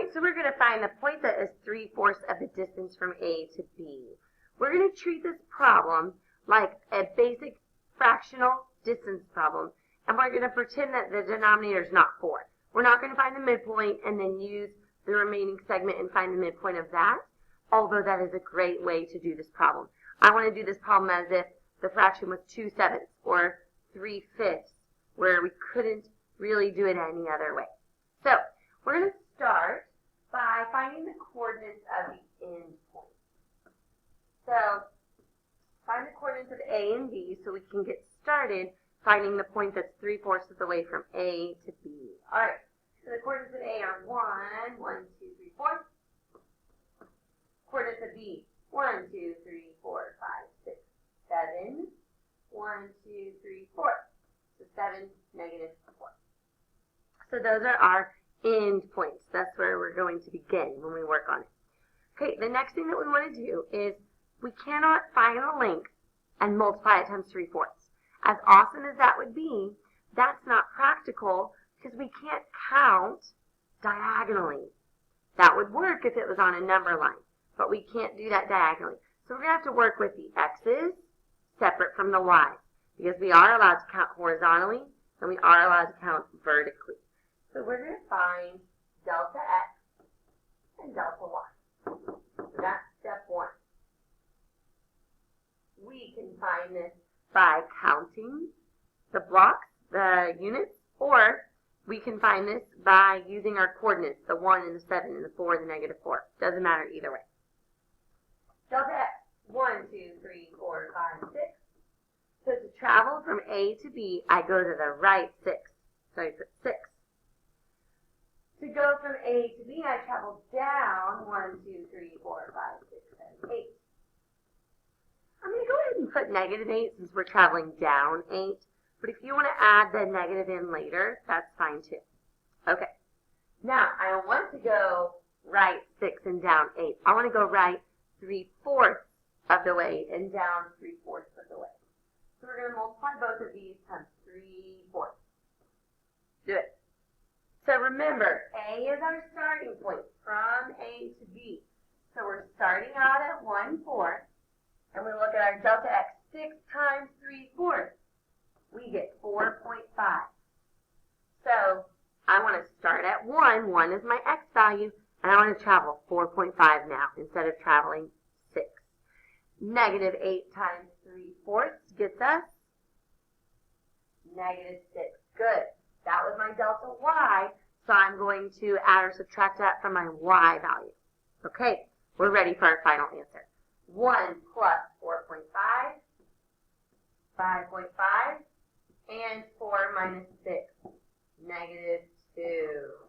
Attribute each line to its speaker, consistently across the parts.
Speaker 1: right, so we're going to find the point that is 3/4 of the distance from A to B. We're going to treat this problem like a basic fractional distance problem, and we're going to pretend that the denominator is not 4. We're not going to find the midpoint and then use the remaining segment and find the midpoint of that, although that is a great way to do this problem. I want to do this problem as if the fraction was 2/7 or 3/5, where we couldn't really do it any other way. So we're going to start by finding the coordinates of the end point. So find the coordinates of A and B so we can get started finding the point that's 3/4 of the way from A to B. All right, so the coordinates of A are 1, 1, 2, 3, 4. Coordinates of B, 1, 2, 3, 4, 5, 6, 7. 1, 2, 3, 4. So 7, -4. So those are our end points. That's where we're going to begin when we work on it. Okay, the next thing that we want to do is we cannot find a length and multiply it times 3/4. As awesome as that would be, that's not practical because we can't count diagonally. That would work if it was on a number line, but we can't do that diagonally. So we're going to have to work with the x's separate from the y's because we are allowed to count horizontally and we are allowed to count vertically. So we're going to find delta x and delta y. So that's step 1. We can find this by counting the blocks, the units, or we can find this by using our coordinates, the 1 and the 7 and the 4 and the -4. Doesn't matter either way. Delta x, 1, 2, 3, 4, 5, 6. So to travel from A to B, I go to the right 6. So I put 6. To go from A to B, I travel down 1, 2, 3, 4, 5, 6, 7, 8. I'm going to go ahead and put -8 since we're traveling down 8. But if you want to add the negative in later, that's fine too. Okay. Now, I don't want to go right 6 and down 8. I want to go right 3/4 of the way and down 3/4 of the way. So we're going to multiply both of these times 3/4. Do it. So remember, A is our starting point from A to B. So we're starting out at 1/4, and we look at our delta x. 6 times 3/4, we get 4.5. So I want to start at 1. 1 is my x value, and I want to travel 4.5 now instead of traveling 6. -8 times 3/4 gets us -6. Good. That was my delta y, so I'm going to add or subtract that from my y value. Okay, we're ready for our final answer. 1 plus 4.5, 5.5, and 4 minus 6, -2.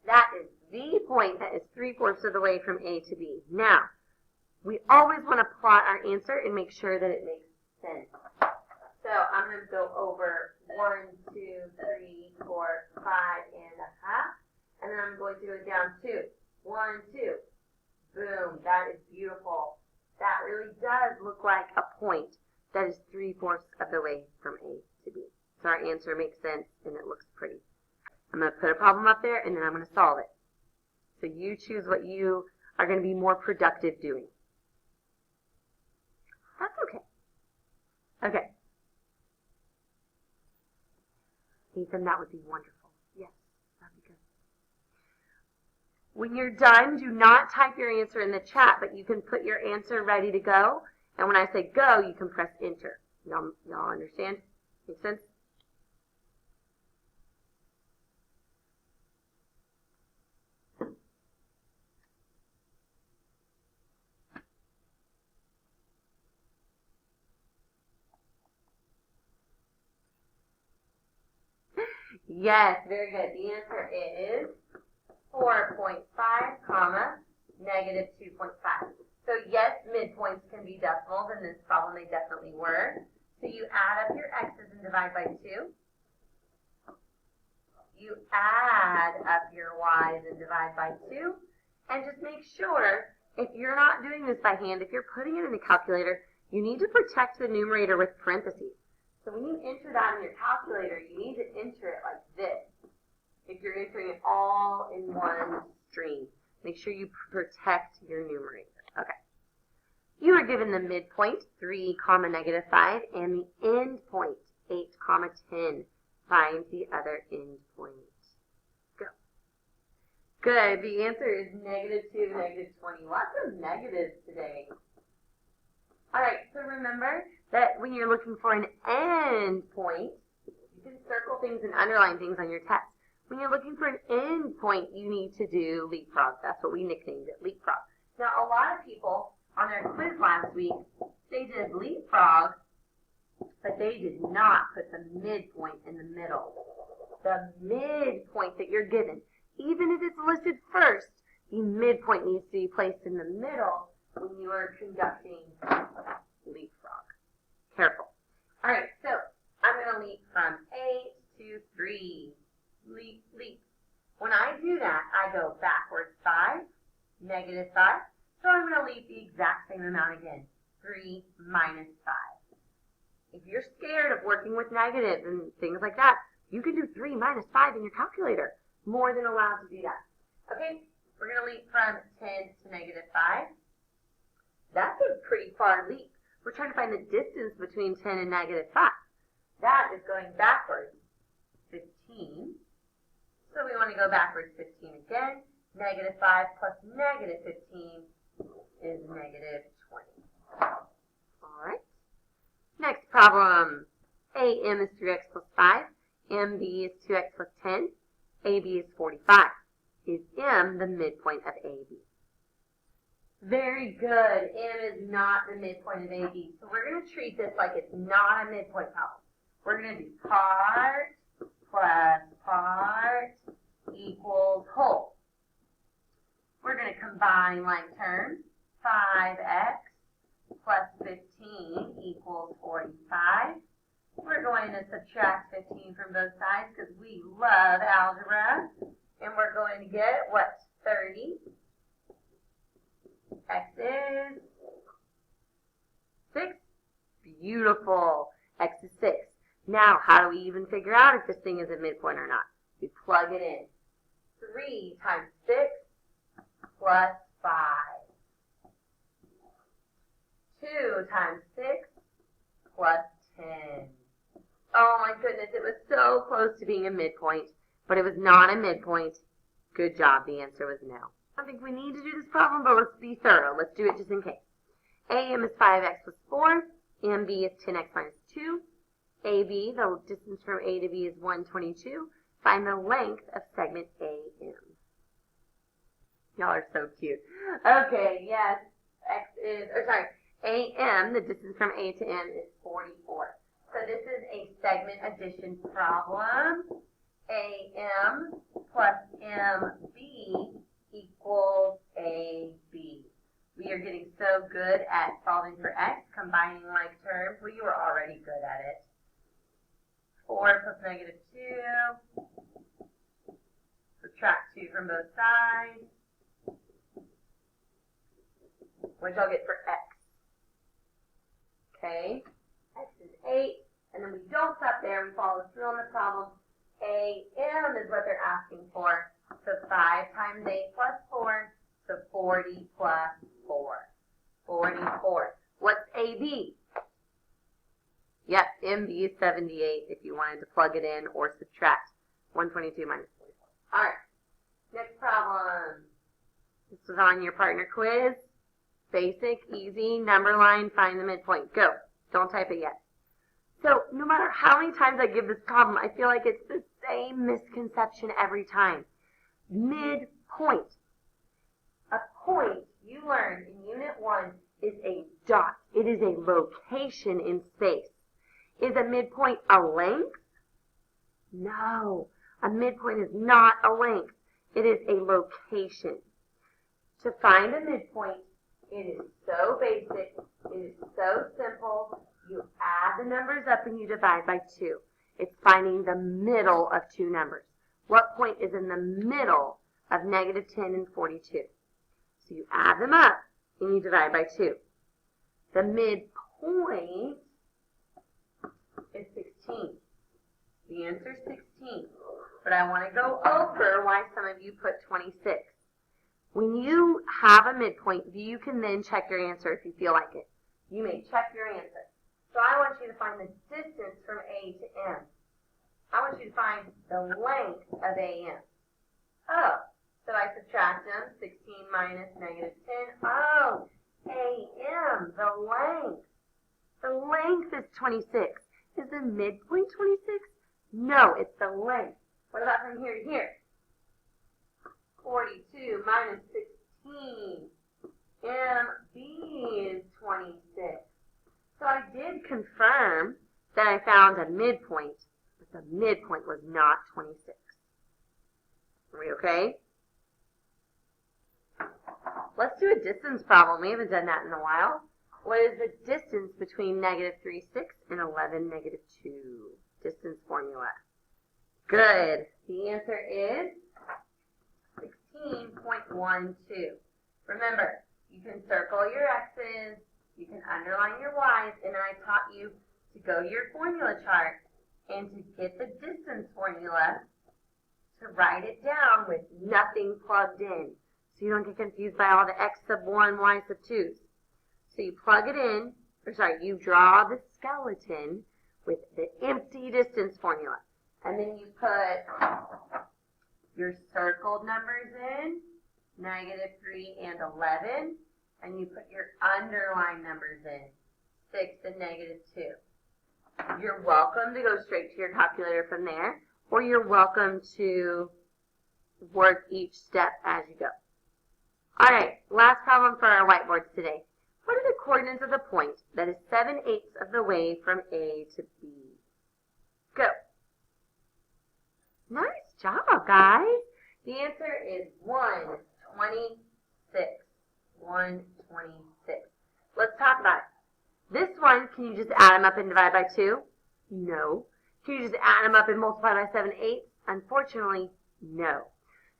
Speaker 1: That is the point that is 3/4 of the way from A to B. Now, we always want to plot our answer and make sure that it makes sense. So I'm going to go over 1, 2, 3, 4, 5.5, and then I'm going to go down 2. 1, 2. Boom, that is beautiful. That really does look like a point that is 3/4 of the way from A to B. So our answer makes sense and it looks pretty. I'm going to put a problem up there and then I'm going to solve it. So you choose what you are going to be more productive doing. That's okay. Okay. Ethan, that would be wonderful. Yes, that would be good. When you're done, do not type your answer in the chat, but you can put your answer ready to go. And when I say go, you can press enter. Y'all understand? Make sense? Yes, very good. The answer is 4.5, comma, -2.5. So yes, midpoints can be decimals. In this problem, they definitely were. So you add up your x's and divide by 2. You add up your y's and divide by 2. And just make sure, if you're not doing this by hand, if you're putting it in the calculator, you need to protect the numerator with parentheses. So when you enter that in your calculator, you need to enter it like this. if you're entering it all in one stream. Make sure you protect your numerator. Okay. You are given the midpoint, 3, negative 5, and the end point, 8, 10. Find the other end point. Go. Good. The answer is negative 2, negative 20. Lots of negatives today. All right, so remember that when you're looking for an end point, you can circle things and underline things on your test. When you're looking for an end point, you need to do leapfrog. That's what we nicknamed it, leapfrog. Now, a lot of people on their quiz last week, they did leapfrog, but they did not put the midpoint in the middle. The midpoint that you're given, even if it's listed first, the midpoint needs to be placed in the middle when you are conducting leapfrog. Careful. All right, so I'm going to leap from 8 to 3. Leap, leap. When I do that, I go backwards 5, negative 5. So I'm going to leap the exact same amount again, 3 minus 5. If you're scared of working with negatives and things like that, you can do 3 minus 5 in your calculator. More than allowed to do that. Okay, we're going to leap from 10 to negative 5. That's a pretty far leap. We're trying to find the distance between 10 and negative 5. That is going backwards 15. So we want to go backwards 15 again. Negative 5 plus negative 15 is negative 20. All right. Next problem. AM is 3x plus 5. MB is 2x plus 10. AB is 45. Is M the midpoint of AB? Very good. M is not the midpoint of AB. So we're going to treat this like it's not a midpoint problem. We're going to do part plus part equals whole. We're going to combine like terms. 5x plus 15 equals 45. We're going to subtract 15 from both sides because we love algebra. And we're going to get, what, 30. X is 6. Beautiful. X is 6. Now, how do we even figure out if this thing is a midpoint or not? We plug it in. 3 times 6 plus 5. 2 times 6 plus 10. Oh my goodness, it was so close to being a midpoint, but it was not a midpoint. Good job, the answer was no. I don't think we need to do this problem, but let's be thorough. Let's do it just in case. AM is 5x plus 4. MB is 10x minus 2. AB, the distance from A to B is 122. Find the length of segment AM. Y'all are so cute. Okay, yes, AM, the distance from A to M is 44. So this is a segment addition problem. AM plus MB equals AB. We are getting so good at solving for X, combining like terms. Well, you were already good at it. 4 plus negative 2. Subtract 2 from both sides. What did y'all get for X? Okay, X is 8. And then we don't stop there. We follow through on the problem. AM is what they're asking for. So 5 times 8 plus 4. So 40 plus 4. 44. What's AB? Yep, MB is 78 if you wanted to plug it in or subtract 122 minus 44. All right, next problem. This was on your partner quiz. Basic, easy, number line, find the midpoint. Go. Don't type it yet. So no matter how many times I give this problem, I feel like it's the same misconception every time. Midpoint. A point, you learned in Unit 1, is a dot. It is a location in space. Is a midpoint a length? No. A midpoint is not a length. It is a location. To find a midpoint, it is so basic. It is so simple. You add the numbers up and you divide by 2. It's finding the middle of two numbers. What point is in the middle of negative 10 and 42? So you add them up and you divide by 2. The midpoint is 16. The answer is 16. but I want to go over why some of you put 26. When you have a midpoint, you can then check your answer if you feel like it. You may check your answer. So I want you to find the distance from A to M. I want you to find the length of AM. Oh, so I subtract them, 16 minus negative 10. Oh, AM, the length. The length is 26. Is the midpoint 26? No, it's the length. What about from here to here? 42 minus 16. MB is 26. So I did confirm that I found a midpoint, but the midpoint was not 26. Are we okay? Let's do a distance problem. We haven't done that in a while. What is the distance between negative 3, 6 and 11, negative 2? Distance formula. Good. The answer is 16.12. Remember, you can circle your X's, you can underline your Y's, and I taught you to go to your formula chart and to get the distance formula to write it down with nothing plugged in. So you don't get confused by all the X sub 1, Y sub 2's. So you plug it in, you draw the skeleton with the empty distance formula. And then you put your circled numbers in, negative 3 and 11, and you put your underlined numbers in, 6 and negative 2. You're welcome to go straight to your calculator from there, or you're welcome to work each step as you go. All right, last problem for our whiteboards today. What are the coordinates of the point that is 7/8 of the way from A to B? Go. Nice job, guys. The answer is 126. 126. Let's talk about it. This one, can you just add them up and divide by 2? No. Can you just add them up and multiply by 7/8? Unfortunately, no.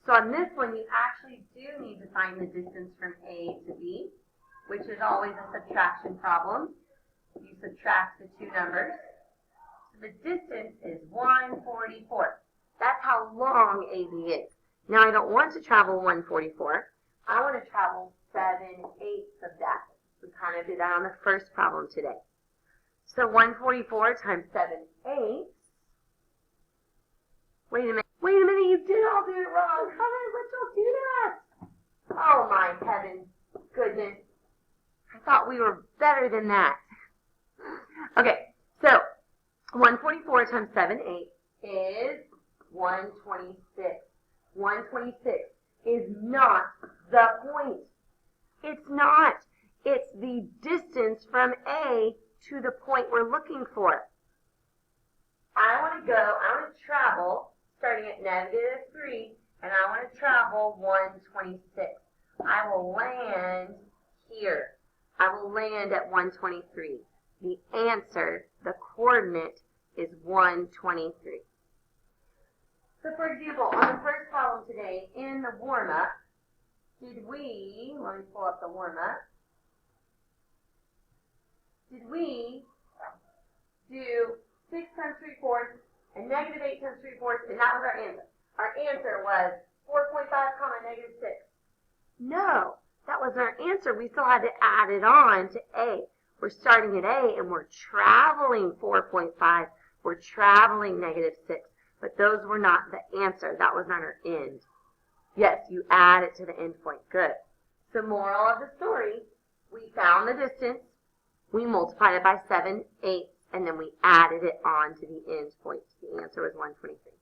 Speaker 1: So on this one, you actually do need to find the distance from A to B, which is always a subtraction problem. You subtract the two numbers. So the distance is 144. That's how long AB is. Now I don't want to travel 144. I want to travel 7/8 of that. We kind of did that on the first problem today. So 144 times 7/8. Wait a minute, you did all do it wrong. How did Rachel do that? Oh my heavens, goodness. I thought we were better than that. Okay, so 144 times 7/8 is 126. 126 is not the point. It's not. It's the distance from A to the point we're looking for. I want to travel starting at negative 3, and I want to travel 126. I will land here. I will land at 123. The answer, the coordinate, is 123. So for example, on the first problem today, in the warm-up, let me pull up the warm-up. Did we do 6 times 3/4 and negative 8 times 3/4, and that was our answer? Our answer was 4.5 comma negative 6. No, that was our answer. We still had to add it on to A. We're starting at A, and we're traveling 4.5. We're traveling negative 6. But those were not the answer. That was not our end. Yes, you add it to the end point. Good. So moral of the story, we found the distance. We multiplied it by 7/8, and then we added it on to the end point. The answer was 123.